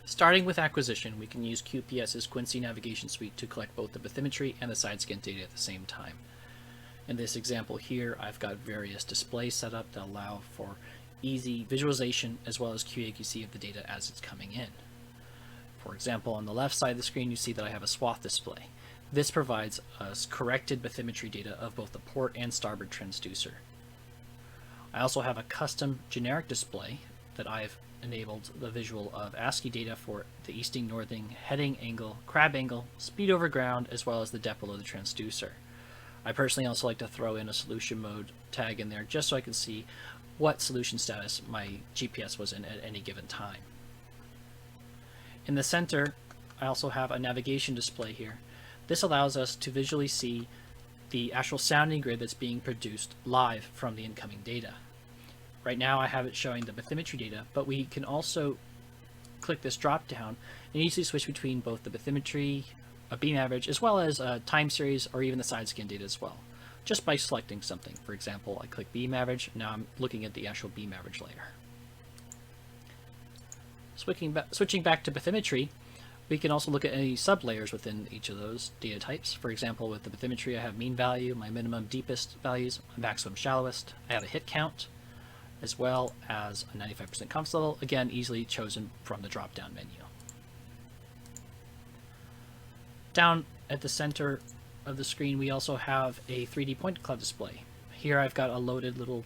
Starting with acquisition, we can use QPS's Quincy navigation suite to collect both the bathymetry and the side scan data at the same time. In this example here, I've got various displays set up that allow for easy visualization as well as QA/QC of the data as it's coming in. For example, on the left side of the screen, you see that I have a swath display. This provides us corrected bathymetry data of both the port and starboard transducer. I also have a custom generic display that I've enabled the visual of ASCII data for the easting, northing, heading angle, crab angle, speed over ground, as well as the depth below the transducer. I personally also like to throw in a solution mode tag in there just so I can see what solution status my GPS was in at any given time. In the center, I also have a navigation display here. This allows us to visually see the actual sounding grid that's being produced live from the incoming data. Right now I have it showing the bathymetry data, but we can also click this drop down and easily switch between both the bathymetry, a beam average, as well as a time series or even the side scan data as well, just by selecting something. For example, I click beam average, now I'm looking at the actual beam average layer. Switching back to bathymetry, we can also look at any sublayers within each of those data types. For example, with the bathymetry, I have mean value, my minimum deepest values, my maximum shallowest. I have a hit count, as well as a 95% confidence level, again, easily chosen from the drop-down menu. Down at the center of the screen, we also have a 3D point cloud display. Here I've got a loaded little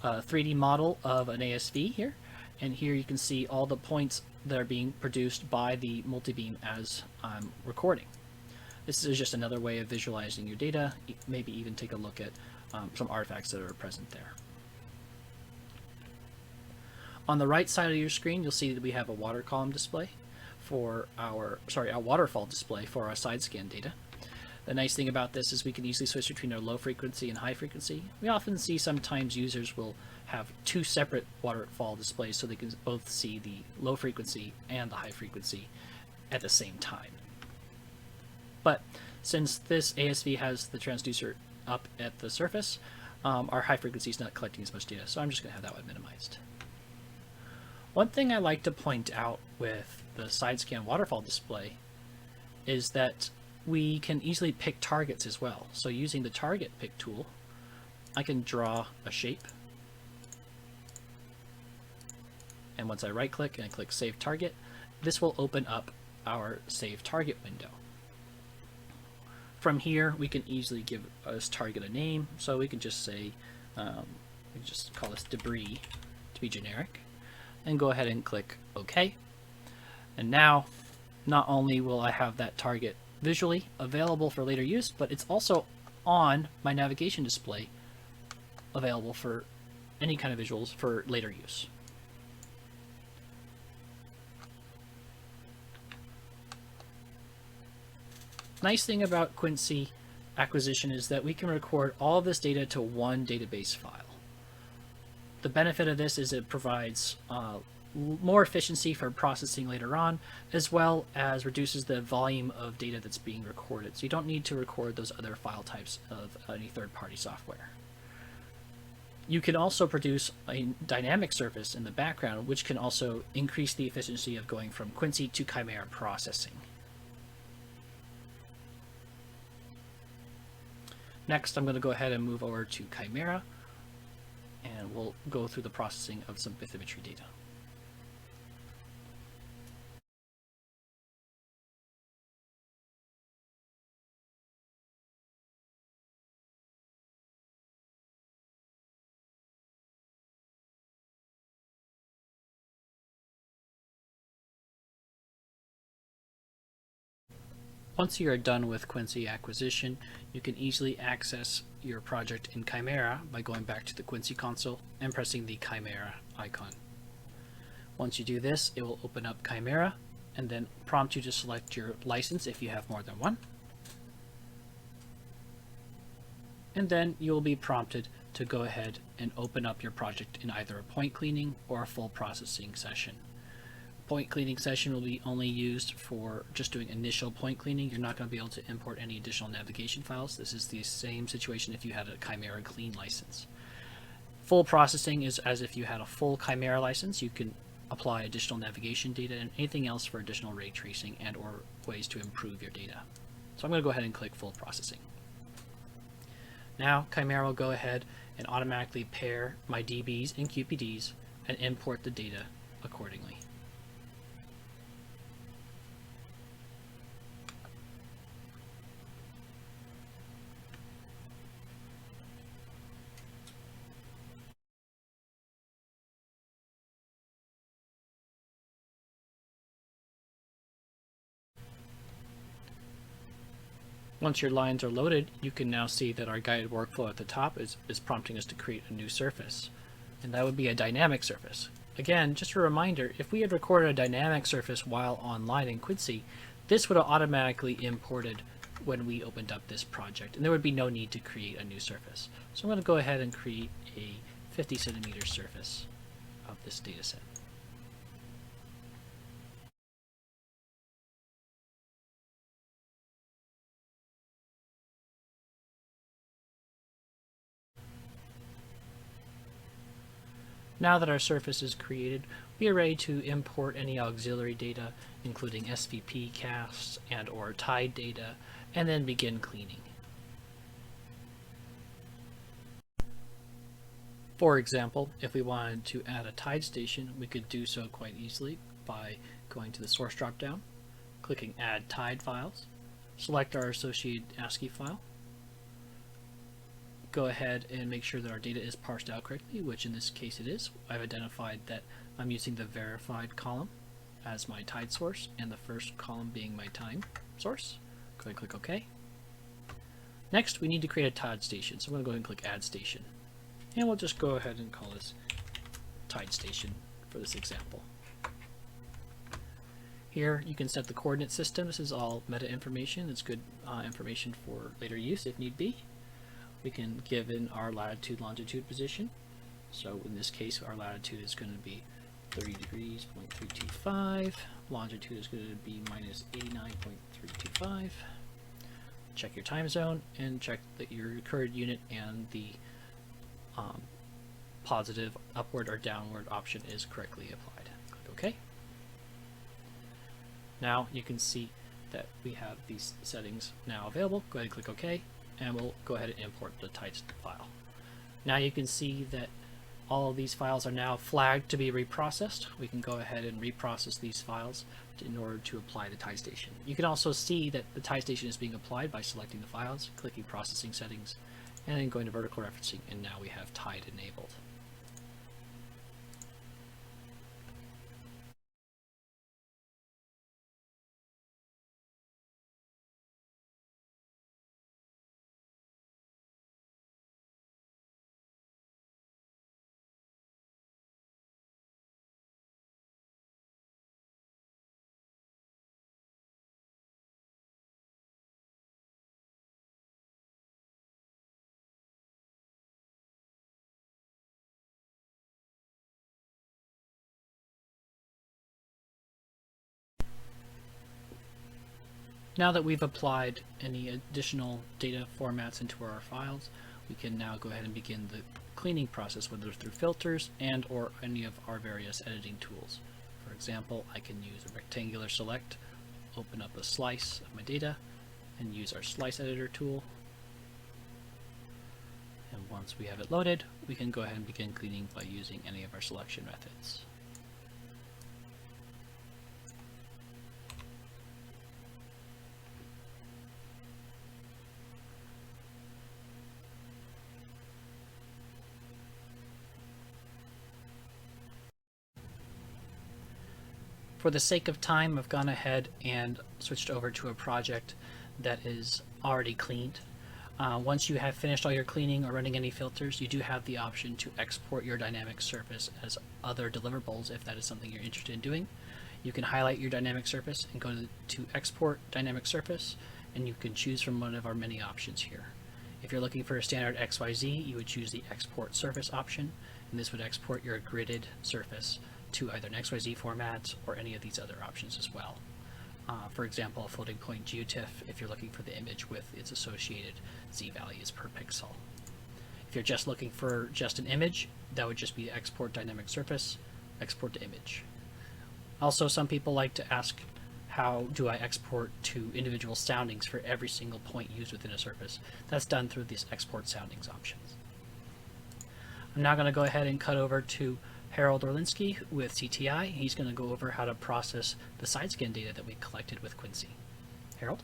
3D model of an ASV here, and here you can see all the points that are being produced by the multi-beam as I'm recording. This is just another way of visualizing your data, maybe even take a look at some artifacts that are present there. On the right side of your screen, you'll see that we have a water column display for a waterfall display for our side scan data. The nice thing about this is we can easily switch between our low frequency and high frequency. We often see sometimes users will have two separate waterfall displays so they can both see the low frequency and the high frequency at the same time. But since this ASV has the transducer up at the surface, our high frequency is not collecting as much data, so I'm just going to have that one minimized. One thing I like to point out with the side scan waterfall display is that we can easily pick targets as well. So using the target pick tool, I can draw a shape. And once I right click and I click save target, this will open up our save target window. From here, we can easily give this target a name. So we can just say, we can just call this debris to be generic, and go ahead and click OK. And now, not only will I have that target visually available for later use, but it's also on my navigation display available for any kind of visuals for later use. Nice thing about Quincy acquisition is that we can record all of this data to one database file. The benefit of this is it provides more efficiency for processing later on, as well as reduces the volume of data that's being recorded. So you don't need to record those other file types of any third-party software. You can also produce a dynamic surface in the background, which can also increase the efficiency of going from Quincy to Chimera processing. Next, I'm going to go ahead and move over to Chimera, and we'll go through the processing of some bathymetry data. Once you are done with Quincy acquisition, you can easily access your project in Chimera by going back to the Quincy console and pressing the Chimera icon. Once you do this, it will open up Chimera and then prompt you to select your license if you have more than one. And then you will be prompted to go ahead and open up your project in either a point cleaning or a full processing session. Point cleaning session will be only used for just doing initial point cleaning. You're not going to be able to import any additional navigation files. This is the same situation if you had a Chimera Clean license. Full processing is as if you had a full Chimera license. You can apply additional navigation data, and anything else for additional ray tracing and or ways to improve your data. So I'm going to go ahead and click full processing. Now Chimera will go ahead and automatically pair my DBs and QPDs and import the data accordingly. Once your lines are loaded, you can now see that our guided workflow at the top is prompting us to create a new surface. And that would be a dynamic surface. Again, just a reminder, if we had recorded a dynamic surface while online in Quincy, this would have automatically imported when we opened up this project, and there would be no need to create a new surface. So I'm going to go ahead and create a 50 centimeter surface of this data set. Now that our surface is created, we are ready to import any auxiliary data, including SVP casts and or tide data, and then begin cleaning. For example, if we wanted to add a tide station, we could do so quite easily by going to the source dropdown, clicking Add Tide Files, select our associated ASCII file, go ahead and make sure that our data is parsed out correctly, which in this case it is. I've identified that I'm using the verified column as my tide source and the first column being my time source. Go ahead and click OK. Next, we need to create a tide station, so I'm going to go ahead and click Add Station. And we'll just go ahead and call this tide station for this example. Here you can set the coordinate system. This is all meta information. It's good information for later use if need be. We can give in our latitude longitude position. So in this case our latitude is going to be 30 degrees, 0.325. Longitude is going to be minus 89.325. Check your time zone and check that your current unit and the positive upward or downward option is correctly applied. Click OK. Now you can see that we have these settings now available. Go ahead and click OK, and we'll go ahead and import the tide file. Now you can see that all of these files are now flagged to be reprocessed. We can go ahead and reprocess these files in order to apply the tide station. You can also see that the tide station is being applied by selecting the files, clicking processing settings, and then going to vertical referencing, and now we have tide enabled. Now that we've applied any additional data formats into our files, we can now go ahead and begin the cleaning process, whether through filters and or any of our various editing tools. For example, I can use a rectangular select, open up a slice of my data, and use our slice editor tool. And once we have it loaded, we can go ahead and begin cleaning by using any of our selection methods. For the sake of time, I've gone ahead and switched over to a project that is already cleaned. Once you have finished all your cleaning or running any filters, you do have the option to export your dynamic surface as other deliverables if that is something you're interested in doing. You can highlight your dynamic surface and go to Export Dynamic Surface, and you can choose from one of our many options here. If you're looking for a standard XYZ, you would choose the Export Surface option, and this would export your gridded surface to either an XYZ format or any of these other options as well. For example, a floating point geotiff if you're looking for the image with its associated Z values per pixel. If you're just looking for just an image, that would just be export dynamic surface, export to image. Also, some people like to ask, how do I export to individual soundings for every single point used within a surface? That's done through these export soundings options. I'm now going to go ahead and cut over to Harold Orlinsky with CTI. He's going to go over how to process the side scan data that we collected with Quincy. Harold?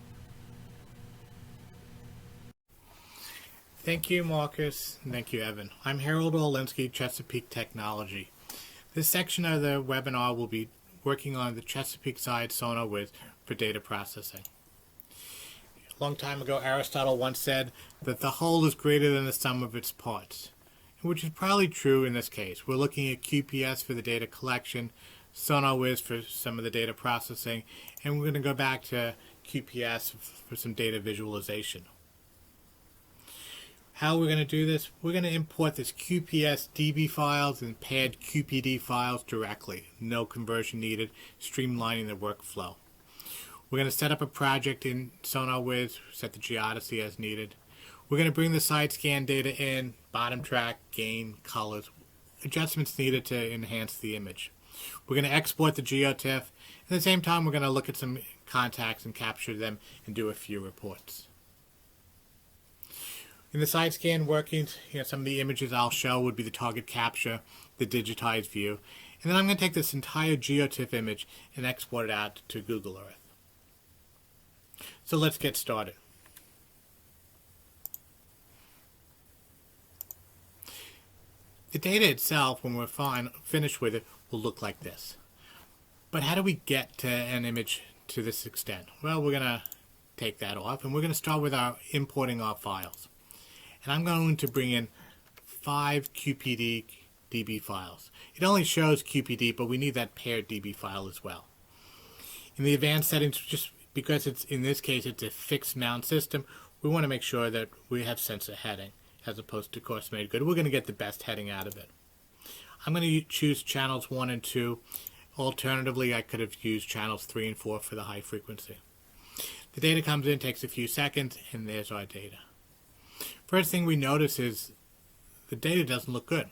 Thank you, Marcus, and thank you, Evan. I'm Harold Orlinsky, Chesapeake Technology. This section of the webinar will be working on the Chesapeake side sonar with for data processing. A long time ago, Aristotle once said that the whole is greater than the sum of its parts, which is probably true in this case. We're looking at QPS for the data collection, SonarWiz for some of the data processing, and we're going to go back to QPS for some data visualization. How we're going to do this, we're going to import this QPS DB files and paired QPD files directly. No conversion needed, streamlining the workflow. We're going to set up a project in SonarWiz, set the geodesy as needed. We're going to bring the side scan data in, bottom track, gain, colors, adjustments needed to enhance the image. We're going to export the geotiff. At the same time, we're going to look at some contacts and capture them and do a few reports. In the side scan workings, some of the images I'll show would be the target capture, the digitized view, and then I'm going to take this entire geotiff image and export it out to Google Earth. So let's get started. The data itself, when we're finished with it, will look like this. But how do we get to an image to this extent? Well, we're going to take that off, and we're going to start with importing our files. And I'm going to bring in 5 QPD DB files. It only shows QPD, but we need that paired DB file as well. In the advanced settings, just because in this case it's a fixed mount system, we want to make sure that we have sensor heading as opposed to course made good. We're going to get the best heading out of it. I'm going to choose channels 1 and 2. Alternatively, I could have used channels 3 and 4 for the high frequency. The data comes in, takes a few seconds, and there's our data. First thing we notice is the data doesn't look good.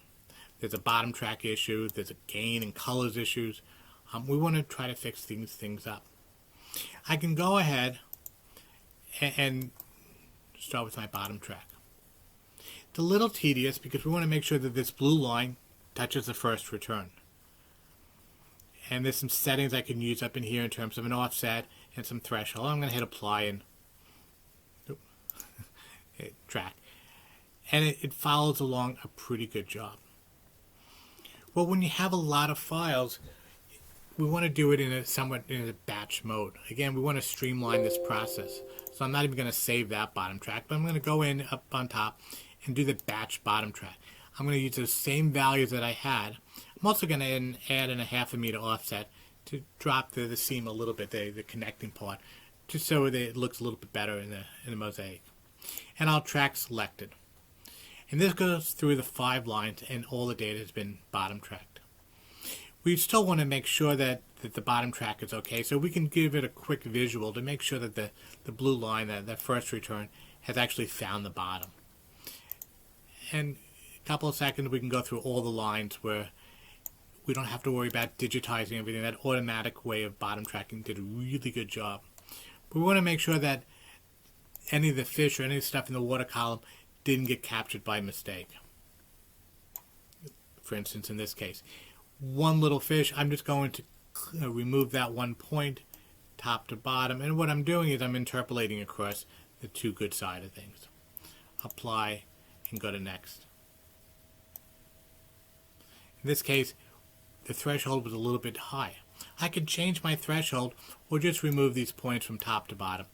There's a bottom track issue, there's a gain and colors issues. We want to try to fix these things up. I can go ahead and start with my bottom track. It's a little tedious because we want to make sure that this blue line touches the first return. And there's some settings I can use up in here in terms of an offset and some threshold. I'm going to hit apply and track. And it follows along a pretty good job. Well, when you have a lot of files, we want to do it in a batch mode. Again, we want to streamline this process. So I'm not even going to save that bottom track, but I'm going to go in up on top and do the batch bottom track. I'm going to use those same values that I had. I'm also going to add in a 1/2 meter offset to drop the seam a little bit, the connecting part, just so that it looks a little bit better in the mosaic. And I'll track selected. And this goes through the 5 lines and all the data has been bottom tracked. We still want to make sure that the bottom track is okay, so we can give it a quick visual to make sure that the blue line, that first return, has actually found the bottom. And a couple of seconds we can go through all the lines where we don't have to worry about digitizing everything. That automatic way of bottom tracking did a really good job. But we want to make sure that any of the fish or any of the stuff in the water column didn't get captured by mistake. For instance, in this case, one little fish, I'm just going to remove that one point, top to bottom, and what I'm doing is I'm interpolating across the 2 good side of things. Apply and go to next. In this case, the threshold was a little bit high. I could change my threshold or just remove these points from top to bottom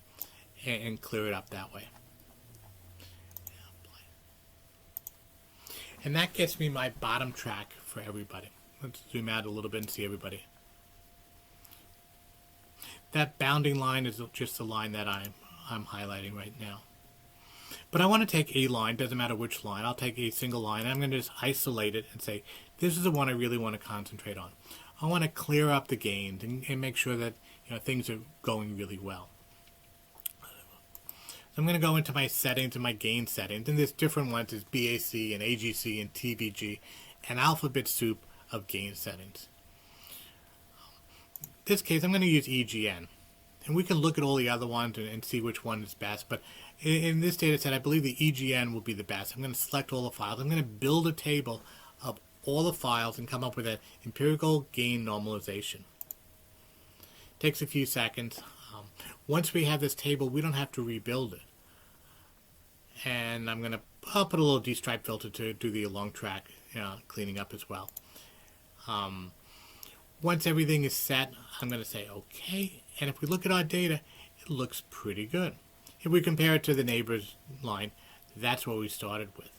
and clear it up that way. And that gets me my bottom track for everybody. Let's zoom out a little bit and see everybody. That bounding line is just the line that I'm highlighting right now. But I want to take a line, doesn't matter which line. I'll take a single line and I'm going to just isolate it and say, this is the one I really want to concentrate on. I want to clear up the gains and make sure that things are going really well. So I'm going to go into my settings and my gain settings, and there's different ones. There's BAC and AGC and TBG, an alphabet soup of gain settings. this case, I'm going to use EGN. And we can look at all the other ones and see which one is best. But in this data set, I believe the EGN will be the best. I'm going to select all the files. I'm going to build a table of all the files and come up with an empirical gain normalization. Takes a few seconds. Once we have this table, we don't have to rebuild it. And I'll put a little destripe filter to do the along track cleaning up as well. Once everything is set, I'm going to say OK. And if we look at our data, it looks pretty good. If we compare it to the neighbor's line, that's what we started with.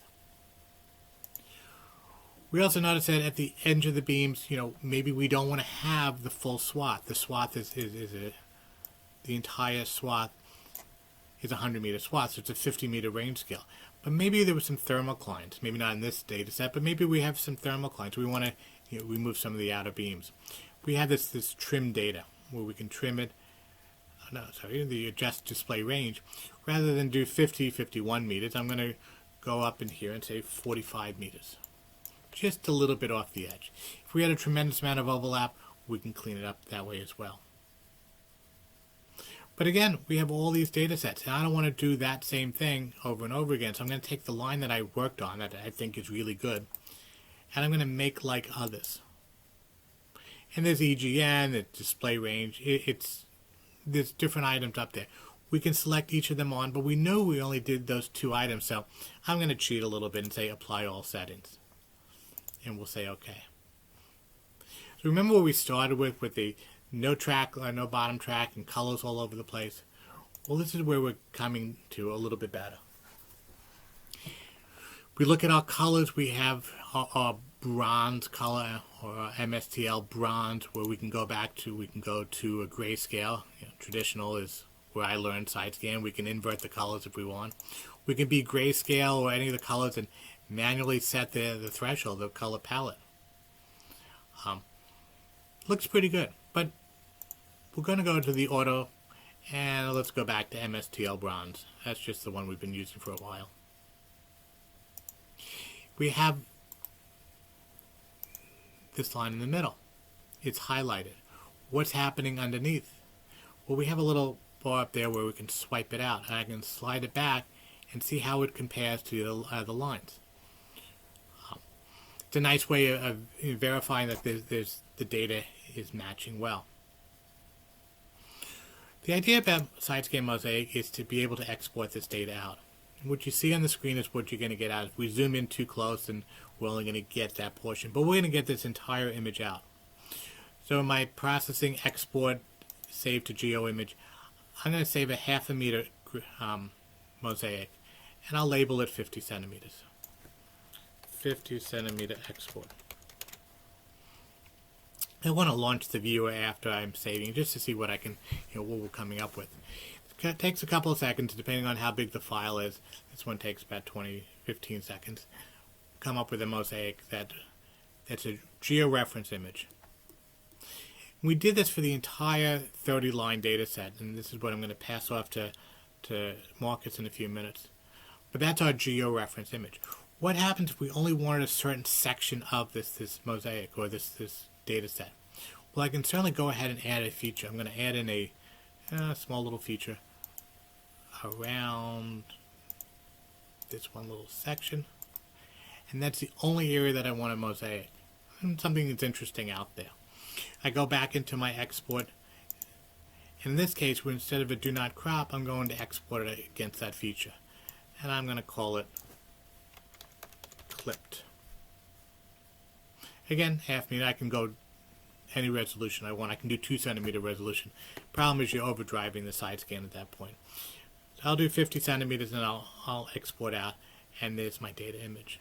We also notice that at the edge of the beams, maybe we don't want to have the full swath. The swath the entire swath is a 100-meter swath, so it's a 50-meter range scale. But maybe there were some thermoclines, maybe not in this data set, but maybe we have some thermoclines. We want to remove some of the outer beams. We have this trim data where we can trim it, the adjust display range. Rather than do 51 meters, I'm going to go up in here and say 45 meters. Just a little bit off the edge. If we had a tremendous amount of overlap, we can clean it up that way as well. But again, we have all these data sets, and I don't want to do that same thing over and over again. So I'm going to take the line that I worked on that I think is really good, and I'm going to make like others. And there's EGN, the display range. There's different items up there. We can select each of them on, but we know we only did those 2 items, so I'm going to cheat a little bit and say apply all settings. And we'll say OK. So remember what we started with the no track, no bottom track, and colors all over the place? Well, this is where we're coming to a little bit better. We look at our colors. We have our bronze color, or our MSTL bronze, where we can go to a grayscale. Traditional is where I learned side scan. We can invert the colors if we want. We can be grayscale or any of the colors and manually set the threshold, the color palette. Looks pretty good, but we're going to go to the auto, and let's go back to MSTL bronze. That's just the one we've been using for a while. We have this line in the middle. It's highlighted. What's happening underneath? Well, we have a little bar up there where we can swipe it out, and I can slide it back and see how it compares to the other lines. It's a nice way of verifying that the data is matching well. The idea about side-scan mosaic is to be able to export this data out. What you see on the screen is what you're going to get out. If we zoom in too close, then we're only going to get that portion. But we're going to get this entire image out. So in my processing export save to geo image, I'm going to save a 1/2 meter mosaic, and I'll label it 50 centimeters. 50 centimeter export. I want to launch the viewer after I'm saving, just to see what I can, what we're coming up with. It takes a couple of seconds, depending on how big the file is. This one takes about 15 seconds. Come up with a mosaic that's a georeference image. We did this for the entire 30-line data set, and this is what I'm going to pass off to Marcus in a few minutes. But that's our georeference image. What happens if we only wanted a certain section of this mosaic or this data set? Well, I can certainly go ahead and add a feature. I'm going to add in a small little feature around this one little section, and that's the only area that I want a mosaic, and something that's interesting out there. I go back into my export. In this case, instead of a do not crop, I'm going to export it against that feature, and I'm going to call it clipped. Again, 1/2 meter. I can go any resolution I want. I can do 2 centimeter resolution. Problem is you're overdriving the side scan at that point. So I'll do 50 centimeters and I'll export out, and there's my data image.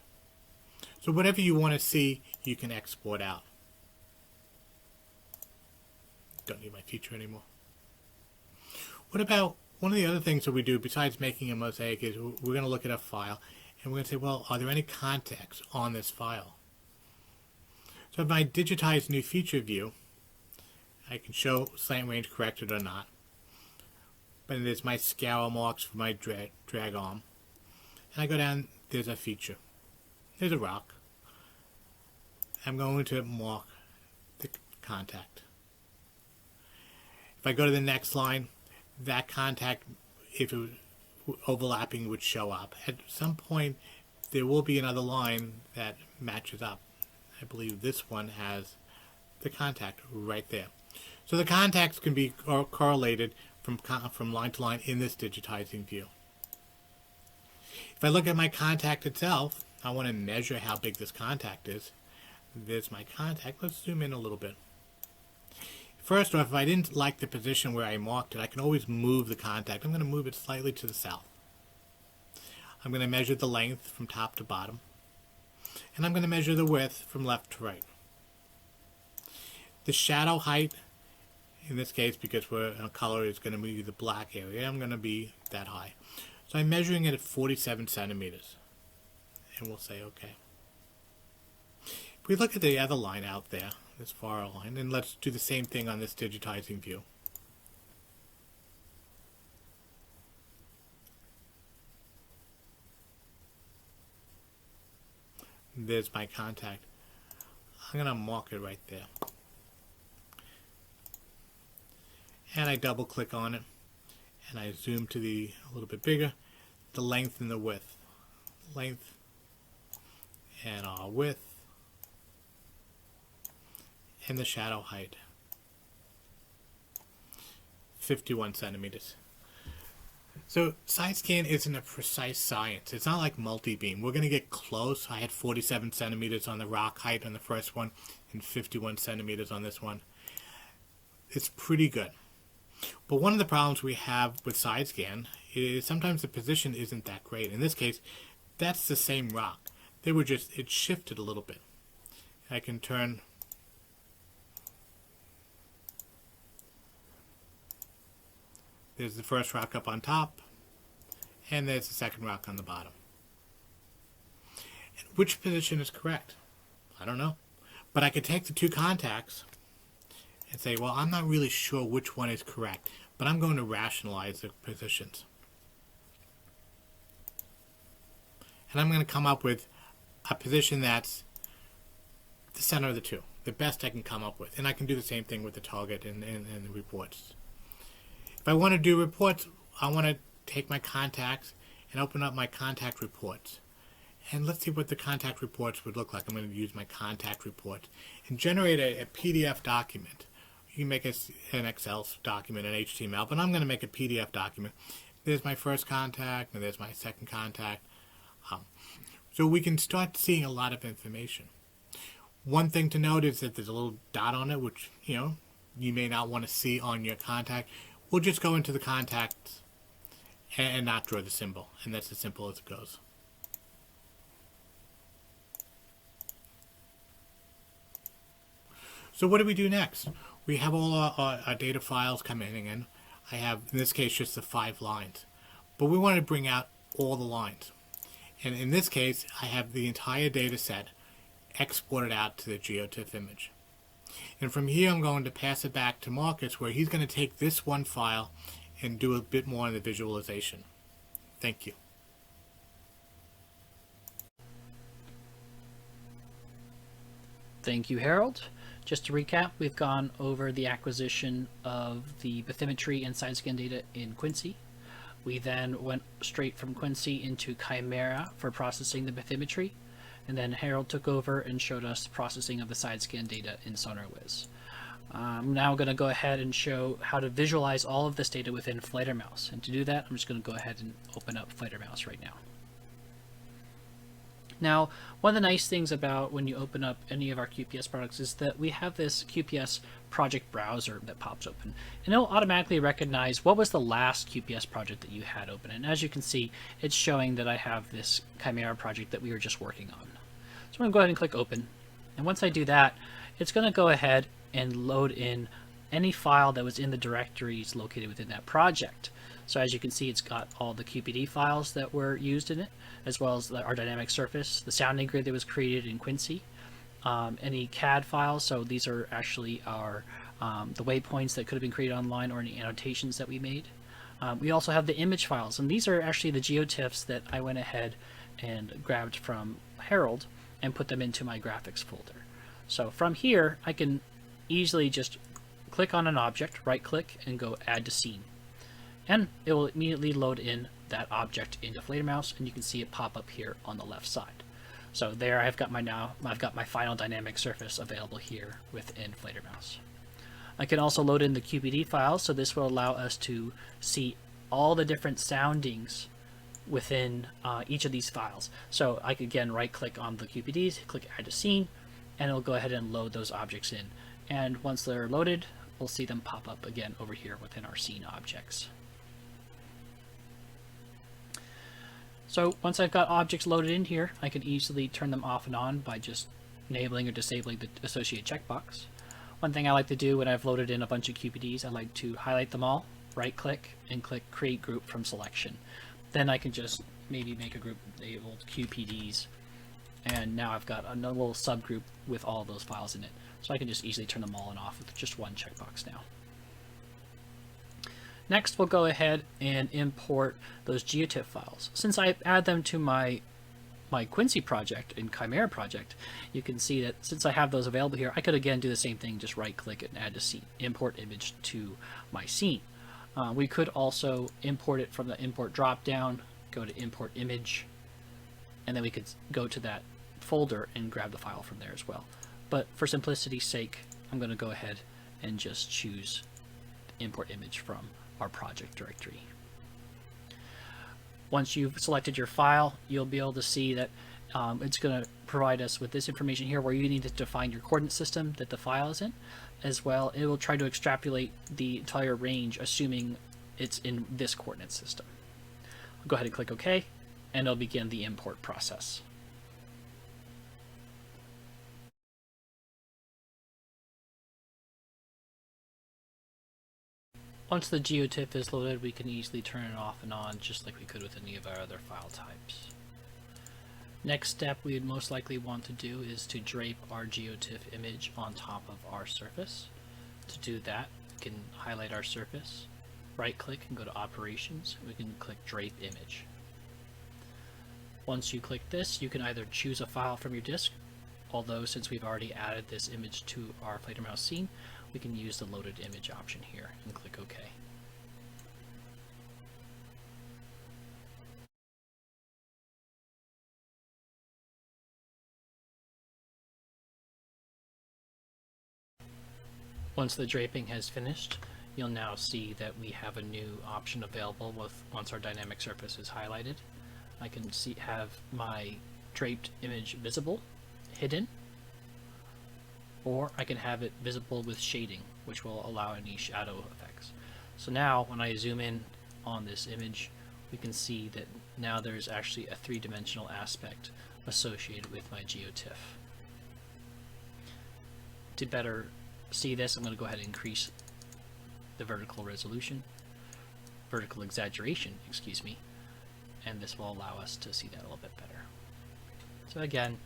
So whatever you want to see, you can export out. Don't need my feature anymore. What about one of the other things that we do besides making a mosaic is we're going to look at a file and we're going to say, well, are there any contexts on this file? So if I digitize new feature view, I can show slant range corrected or not. But there's my scour marks for my drag arm. And I go down, there's a feature. There's a rock. I'm going to mark the contact. If I go to the next line, that contact, if it was overlapping, would show up. At some point, there will be another line that matches up. I believe this one has the contact right there. So the contacts can be correlated from line to line in this digitizing view. If I look at my contact itself, I want to measure how big this contact is. There's my contact. Let's zoom in a little bit. First off, if I didn't like the position where I marked it, I can always move the contact. I'm going to move it slightly to the south. I'm going to measure the length from top to bottom. And I'm going to measure the width from left to right. The shadow height, in this case, because we're color is going to be the black area, I'm going to be that high. So I'm measuring it at 47 centimeters. And we'll say OK. If we look at the other line out there, this far line, and let's do the same thing on this digitizing view. There's my contact. I'm going to mark it right there. And I double click on it and I zoom to a little bit bigger, the length and the width. Length and our width and the shadow height. 51 centimeters. So side scan isn't a precise science. It's not like multi-beam. We're going to get close. I had 47 centimeters on the rock height on the first one and 51 centimeters on this one. It's pretty good. But one of the problems we have with side scan is sometimes the position isn't that great. In this case, that's the same rock. It shifted a little bit. I can turn there's the first rock up on top, and there's the second rock on the bottom. And which position is correct? I don't know. But I could take the two contacts and say, well, I'm not really sure which one is correct, but I'm going to rationalize the positions. And I'm going to come up with a position that's the center of the two, the best I can come up with. And I can do the same thing with the target and the reports. If I want to do reports, I want to take my contacts and open up my contact reports. And let's see what the contact reports would look like. I'm going to use my contact reports and generate a PDF document. You can make an Excel document, an HTML, but I'm going to make a PDF document. There's my first contact, and there's my second contact. So we can start seeing a lot of information. One thing to note is that there's a little dot on it, which you may not want to see on your contact. We'll just go into the contacts and not draw the symbol, and that's as simple as it goes. So what do we do next? We have all our data files coming in. I have, in this case, just the 5 lines. But we want to bring out all the lines. And in this case, I have the entire data set exported out to the GeoTIFF image. And from here, I'm going to pass it back to Marcus, where he's going to take this one file and do a bit more on the visualization. Thank you. Thank you, Harold. Just to recap, we've gone over the acquisition of the bathymetry and side scan data in Quincy. We then went straight from Quincy into Chimera for processing the bathymetry, and then Harold took over and showed us processing of the side scan data in SonarWiz. I'm now going to go ahead and show how to visualize all of this data within FlighterMouse, and to do that, I'm just going to go ahead and open up FlighterMouse right now. Now, one of the nice things about when you open up any of our QPS products is that we have this QPS project browser that pops open, and it'll automatically recognize what was the last QPS project that you had open. And as you can see, it's showing that I have this Chimera project that we were just working on. So I'm going to go ahead and click open. And once I do that, it's going to go ahead and load in any file that was in the directories located within that project. So as you can see, it's got all the QPD files that were used in it, as well as our dynamic surface, the sounding grid that was created in Quincy, any CAD files. So these are actually our the waypoints that could have been created online, or any annotations that we made. We also have the image files, and these are actually the GeoTIFFs that I went ahead and grabbed from Harold and put them into my graphics folder. So from here, I can easily just click on an object, right click, and go add to scene. And it will immediately load in that object into FlaterMouse, and you can see it pop up here on the left side. So there I've got my final dynamic surface available here within FlaterMouse. I can also load in the QPD files, so this will allow us to see all the different soundings within each of these files. So I could again right click on the QPDs, click add to scene, and it'll go ahead and load those objects in. And once they're loaded, we'll see them pop up again over here within our scene objects. So once I've got objects loaded in here, I can easily turn them off and on by just enabling or disabling the associated checkbox. One thing I like to do when I've loaded in a bunch of QPDs, I like to highlight them all, right click, and click create group from selection. Then I can just maybe make a group labeled QPDs, and now I've got another little subgroup with all of those files in it. So I can just easily turn them all on off with just one checkbox now. Next, we'll go ahead and import those geotiff files. Since I add them to my Quincy project and Chimera project, you can see that since I have those available here, I could again do the same thing, just right click it and add to scene, import image to my scene. We could also import it from the import drop down, go to import image, and then we could go to that folder and grab the file from there as well. But for simplicity's sake, I'm going to go ahead and just choose import image from our project directory. Once you've selected your file, you'll be able to see that it's going to provide us with this information here where you need to define your coordinate system that the file is in. As well, it will try to extrapolate the entire range, assuming it's in this coordinate system. I'll go ahead and click OK, and it'll begin the import process. Once the geotiff is loaded, we can easily turn it off and on just like we could with any of our other file types. Next step we would most likely want to do is to drape our geotiff image on top of our surface. To do that, we can highlight our surface, right click and go to operations. We can click drape image. Once you click this, you can either choose a file from your disk, although since we've already added this image to our FlaterMouse scene, we can use the loaded image option here and click OK. Once the draping has finished, you'll now see that we have a new option available once our dynamic surface is highlighted. I can have my draped image visible, hidden, or I can have it visible with shading, which will allow any shadow effects. So now when I zoom in on this image, we can see that now there's actually a three-dimensional aspect associated with my geotiff. To better see this, I'm going to go ahead and increase the vertical exaggeration, excuse me, and this will allow us to see that a little bit better. So again,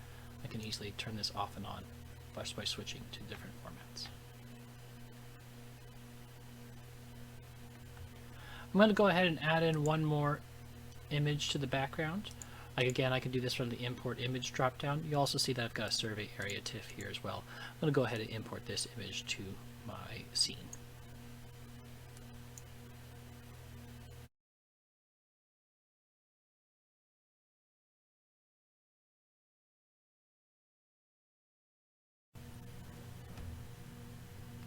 I can easily turn this off and on by switching to different formats. I'm going to go ahead and add in one more image to the background. Again, I can do this from the import image dropdown. You also see that I've got a survey area TIFF here as well. I'm going to go ahead and import this image to my scene.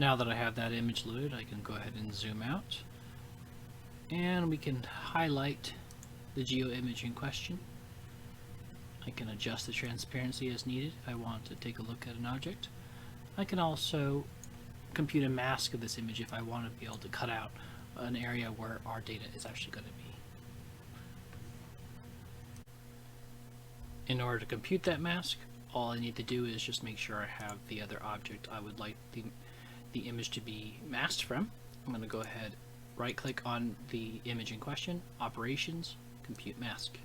Now that I have that image loaded, I can go ahead and zoom out, and we can highlight the geo image in question. I can adjust the transparency as needed if I want to take a look at an object. I can also compute a mask of this image if I want to be able to cut out an area where our data is actually going to be. In order to compute that mask, all I need to do is just make sure I have the other object I would like the image to be masked from. I'm going to go ahead, right click on the image in question, operations, compute mask.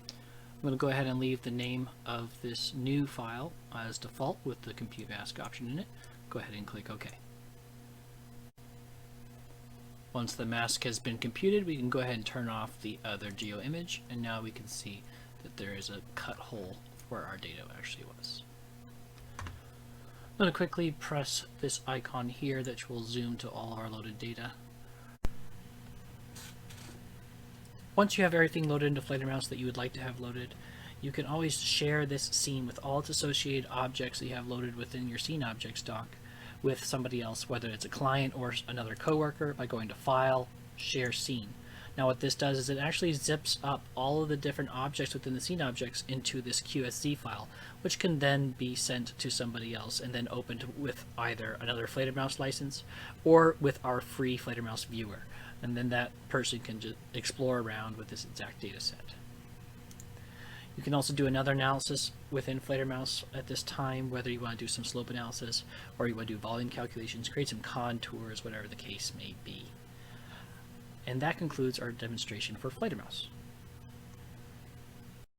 I'm going to go ahead and leave the name of this new file as default with the compute mask option in it. Go ahead and click OK. Once the mask has been computed, we can go ahead and turn off the other geo image, and now we can see that there is a cut hole where our data actually was. I'm going to quickly press this icon here that will zoom to all our loaded data. Once you have everything loaded into Fledermaus that you would like to have loaded, you can always share this scene with all its associated objects that you have loaded within your scene objects doc with somebody else, whether it's a client or another coworker, by going to File, Share Scene. Now what this does is it actually zips up all of the different objects within the scene objects into this QSZ file, which can then be sent to somebody else and then opened with either another Fledermaus license or with our free Fledermaus viewer. And then that person can just explore around with this exact data set. You can also do another analysis within Fledermaus at this time, whether you want to do some slope analysis or you want to do volume calculations, create some contours, whatever the case may be. And that concludes our demonstration for Fledermaus.